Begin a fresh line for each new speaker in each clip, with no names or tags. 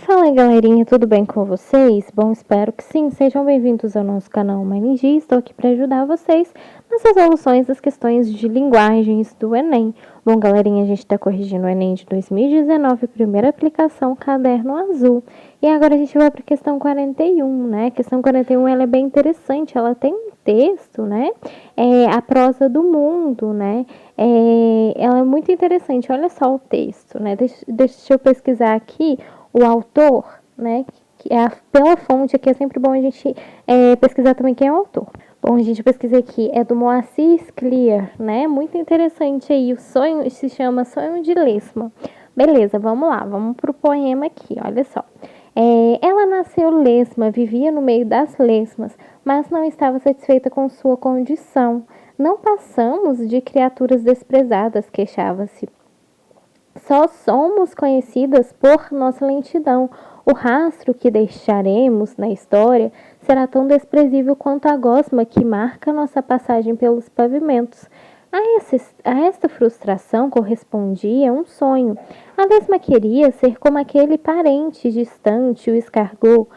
Fala aí, galerinha, tudo bem com vocês? Bom, espero que sim. Sejam bem-vindos ao nosso canal MyNinja. Estou aqui para ajudar vocês nas resoluções das questões de linguagens do Enem. Bom, galerinha, a gente está corrigindo o Enem de 2019, primeira aplicação, caderno azul. E agora a gente vai para a questão 41, né? A questão 41 ela é bem interessante, ela tem um texto, né? A prosa do mundo, né? Ela é muito interessante, olha só o texto, né? Deixa eu pesquisar aqui o autor, né, que é pela fonte, aqui é sempre bom a gente pesquisar também quem é o autor. Bom, a gente pesquisei aqui, é do Moacir Scliar, né, muito interessante aí, o sonho se chama Sonho de Lesma. Beleza, vamos lá, vamos pro poema aqui, olha só. Ela nasceu lesma, vivia no meio das lesmas, mas não estava satisfeita com sua condição. Não passamos de criaturas desprezadas, queixava-se. Só somos conhecidas por nossa lentidão. O rastro que deixaremos na história será tão desprezível quanto a gosma que marca nossa passagem pelos pavimentos. A esta frustração correspondia um sonho. A lesma queria ser como aquele parente distante, o escargot.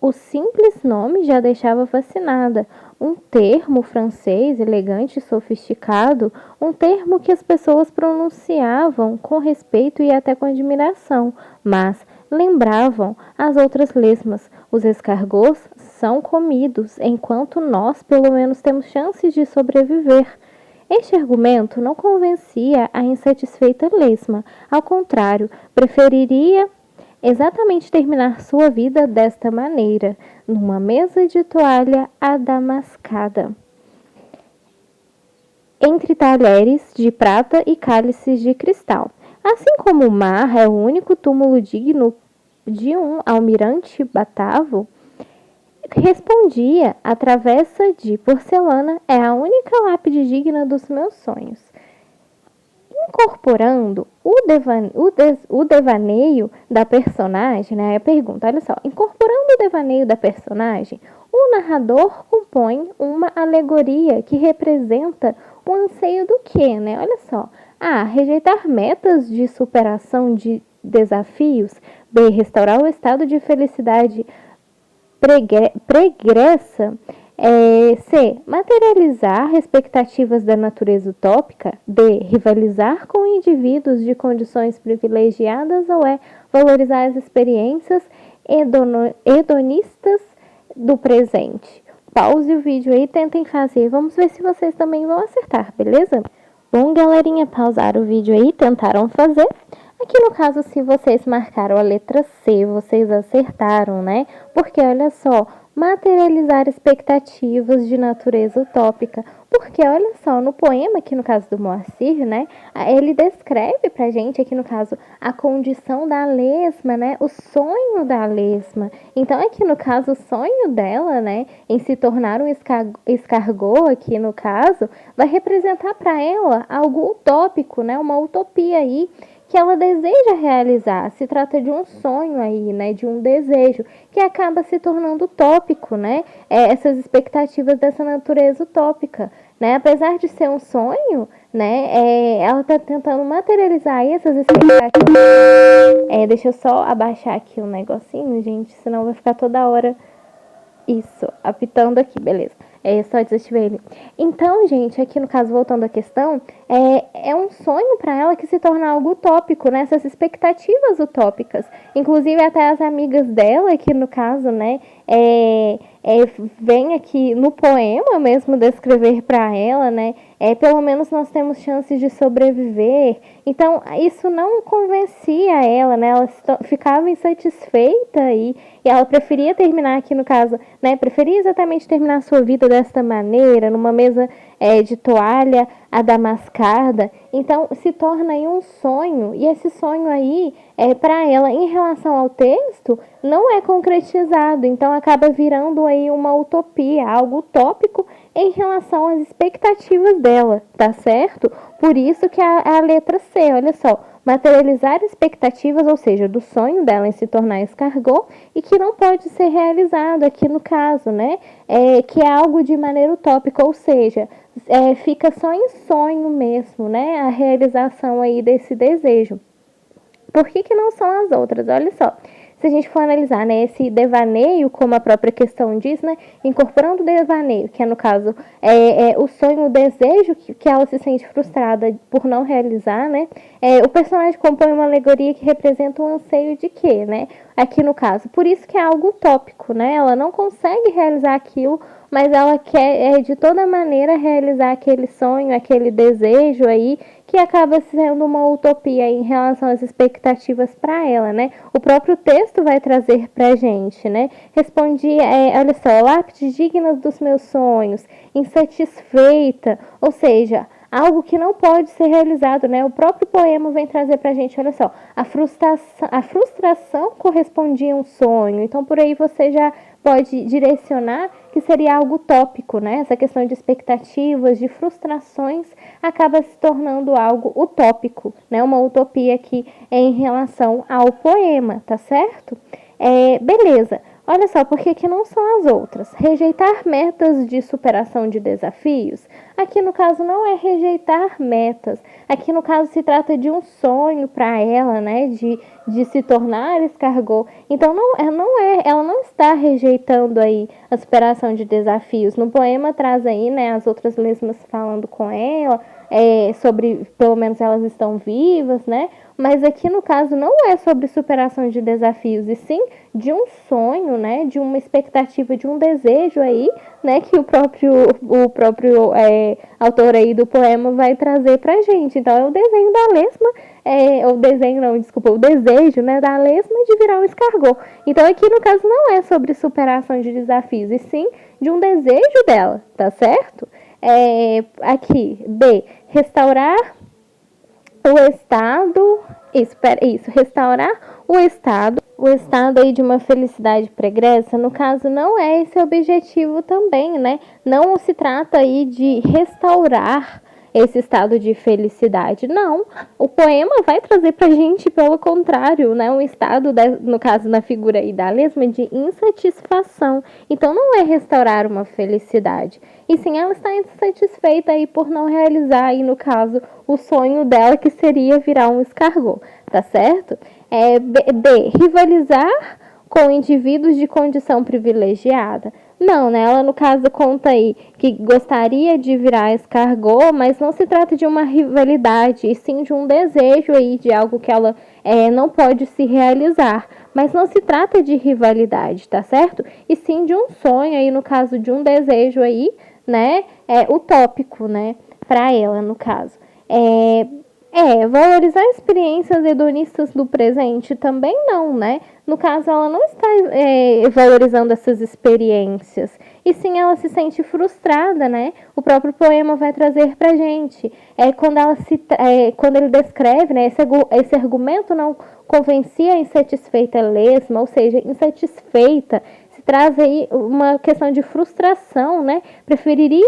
O simples nome já deixava fascinada. Um termo francês elegante e sofisticado, um termo que as pessoas pronunciavam com respeito e até com admiração, mas lembravam as outras lesmas. Os escargots são comidos, enquanto nós, pelo menos, temos chances de sobreviver. Este argumento não convencia a insatisfeita lesma. Ao contrário, preferiria exatamente terminar sua vida desta maneira, numa mesa de toalha adamascada, entre talheres de prata e cálices de cristal. Assim como o mar é o único túmulo digno de um almirante batavo, respondia, a travessa de porcelana é a única lápide digna dos meus sonhos. Incorporando o devaneio da personagem, né? Eu pergunto, olha só, incorporando o devaneio da personagem, o narrador compõe uma alegoria que representa o anseio do quê, né? Olha só, A. Rejeitar metas de superação de desafios. B. Restaurar o estado de felicidade pregressa. C. Materializar expectativas da natureza utópica. D. Rivalizar com indivíduos de condições privilegiadas. Ou E. Valorizar as experiências hedonistas do presente. Pause o vídeo aí e tentem fazer. Vamos ver se vocês também vão acertar, beleza? Bom, galerinha, pausaram o vídeo aí, tentaram fazer. Aqui no caso, se vocês marcaram a letra C, vocês acertaram, né? Porque olha só, materializar expectativas de natureza utópica. Porque olha só, no poema, aqui no caso do Moacir, né? Ele descreve pra gente, aqui no caso, a condição da lesma, né? O sonho da lesma. Então, aqui no caso, o sonho dela, né? Em se tornar um escargot, aqui no caso, vai representar para ela algo utópico, né? Uma utopia aí que ela deseja realizar. Se trata de um sonho aí, né? De um desejo que acaba se tornando utópico, né? Essas expectativas dessa natureza utópica, né? Apesar de ser um sonho, né? Ela está tentando materializar aí essas expectativas. Deixa eu só abaixar aqui um negocinho, gente, senão vai ficar toda hora isso, apitando aqui, beleza. Só desativei ele. Então, gente, aqui no caso, voltando à questão, é um sonho para ela que se torna algo utópico, né? Essas expectativas utópicas. Inclusive, até as amigas dela, aqui no caso, né? Vem aqui no poema mesmo descrever para ela, né? Pelo menos nós temos chances de sobreviver. Então, isso não convencia ela, né? Ela ficava insatisfeita e ela preferia terminar aqui no caso, né? Preferia exatamente terminar a sua vida desta maneira, numa mesa de toalha adamascada. Então, se torna aí um sonho. E esse sonho aí, para ela, em relação ao texto, não é concretizado. Então, acaba virando aí uma utopia, algo utópico em relação às expectativas dela, tá certo? Por isso que a letra C, olha só, materializar expectativas, ou seja, do sonho dela em se tornar escargot e que não pode ser realizado aqui no caso, né? Que é algo de maneira utópica, ou seja, fica só em sonho mesmo, né? A realização aí desse desejo. Por que não são as outras? Olha só. se a gente for analisar, né, esse devaneio, como a própria questão diz, né, incorporando o devaneio, que é no caso o sonho, o desejo que ela se sente frustrada por não realizar, né, o personagem compõe uma alegoria que representa um anseio de quê, né, aqui no caso, por isso que é algo utópico, né, ela não consegue realizar aquilo, mas ela quer de toda maneira realizar aquele sonho, aquele desejo aí, que acaba sendo uma utopia em relação às expectativas para ela, né? O próprio texto vai trazer pra gente, né? Respondi, olha só, lápides dignas dos meus sonhos, insatisfeita, ou seja, algo que não pode ser realizado, né? O próprio poema vem trazer pra gente, olha só, a frustração correspondia a um sonho. Então, por aí você já pode direcionar que seria algo utópico, né? Essa questão de expectativas, de frustrações, acaba se tornando algo utópico, né? Uma utopia aqui em relação ao poema, tá certo? Beleza. Olha só, porque que não são as outras. Rejeitar metas de superação de desafios. Aqui no caso não é rejeitar metas. Aqui no caso se trata de um sonho para ela, né? De se tornar escargot. Então ela não está rejeitando aí a superação de desafios. No poema traz aí, né, as outras lesmas falando com ela, sobre, pelo menos elas estão vivas, né? Mas aqui no caso não é sobre superação de desafios, e sim de um sonho, né? De uma expectativa, de um desejo aí, né? Que o próprio autor aí do poema vai trazer pra gente. Então é o desenho da lesma, o desejo, né, da lesma de virar um escargot. Então aqui no caso não é sobre superação de desafios, e sim de um desejo dela, tá certo? Aqui, B, restaurar o estado, restaurar o estado aí de uma felicidade pregressa, no caso não é esse o objetivo também, né? Não se trata aí de restaurar esse estado de felicidade, não. O poema vai trazer pra gente, pelo contrário, né, um estado, no caso na figura aí da lesma, de insatisfação. Então não é restaurar uma felicidade, e sim ela está insatisfeita aí por não realizar aí, no caso, o sonho dela, que seria virar um escargot, tá certo? B, rivalizar com indivíduos de condição privilegiada. Não, né? Ela, no caso, conta aí que gostaria de virar escargot, mas não se trata de uma rivalidade, e sim de um desejo aí, de algo que ela não pode se realizar. Mas não se trata de rivalidade, tá certo? E sim de um sonho aí, no caso de um desejo aí, né? Utópico, né? Para ela, no caso. Valorizar experiências hedonistas do presente também não, né? No caso, ela não está valorizando essas experiências, e sim ela se sente frustrada, né? O próprio poema vai trazer pra gente. Quando ele descreve, né? Esse argumento não convencia a insatisfeita lesma, ou seja, insatisfeita, traz aí uma questão de frustração, né? Preferiria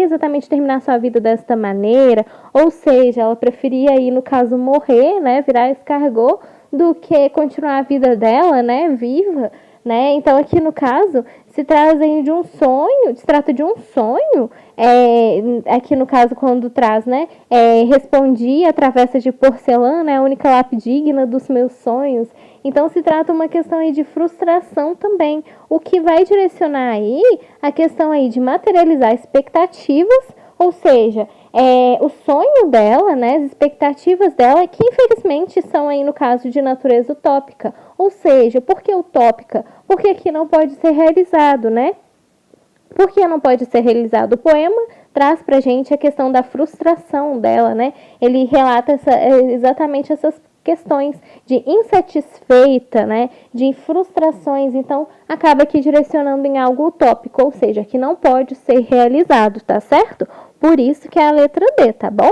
exatamente terminar sua vida desta maneira, ou seja, ela preferia aí, no caso, morrer, né? Virar escargot, do que continuar a vida dela, né? Viva, né? Então, aqui no caso, se trata de um sonho, aqui no caso, quando traz, né? Respondi a travessa de porcelana, é a única lápide digna dos meus sonhos. Então, se trata uma questão aí de frustração também, o que vai direcionar aí a questão aí de materializar expectativas, ou seja, o sonho dela, né, as expectativas dela, que infelizmente são aí, no caso, de natureza utópica. Ou seja, por que utópica? Porque aqui não pode ser realizado, né? Por que não pode ser realizado? O poema traz pra gente a questão da frustração dela, né? Ele relata exatamente essas questões de insatisfeita, né, de frustrações, então acaba aqui direcionando em algo utópico, ou seja, que não pode ser realizado, tá certo? Por isso que é a letra D, tá bom?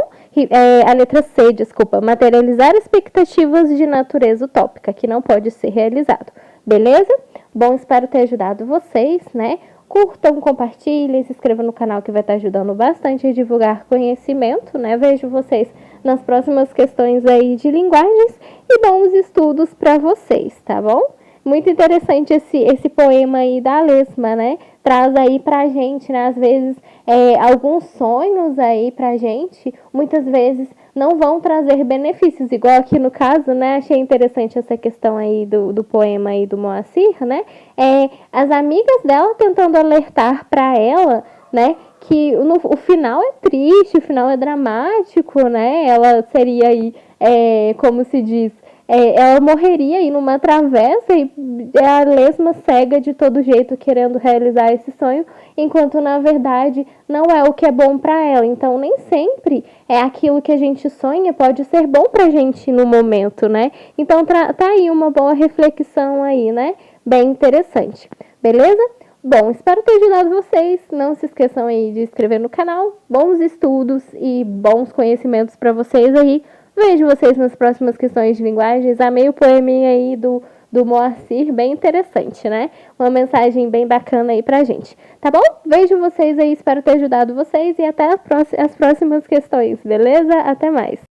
A letra C, desculpa, materializar expectativas de natureza utópica, que não pode ser realizado, beleza? Bom, espero ter ajudado vocês, né? Curtam, compartilhem, se inscrevam no canal, que vai estar ajudando bastante a divulgar conhecimento, né? Vejo vocês nas próximas questões aí de linguagens, e bons estudos para vocês, tá bom? Muito interessante esse poema aí da lesma, né? Traz aí pra gente, né? Às vezes, alguns sonhos aí pra gente, muitas vezes não vão trazer benefícios, igual aqui no caso, né? Achei interessante essa questão aí do poema aí do Moacir, né? As amigas dela tentando alertar para ela, né? Que o final é triste, o final é dramático, né? Ela seria aí, como se diz, ela morreria aí numa travessa e a lesma cega de todo jeito querendo realizar esse sonho, enquanto na verdade não é o que é bom para ela. Então nem sempre aquilo que a gente sonha pode ser bom pra gente no momento, né? Então tá aí uma boa reflexão aí, né? Bem interessante. Beleza? Bom, espero ter ajudado vocês. Não se esqueçam aí de se inscrever no canal. Bons estudos e bons conhecimentos para vocês aí. Vejo vocês nas próximas questões de linguagens. Amei o poeminha aí do Moacir, bem interessante, né? Uma mensagem bem bacana aí pra gente. Tá bom? Vejo vocês aí, espero ter ajudado vocês e até as próximas questões, beleza? Até mais!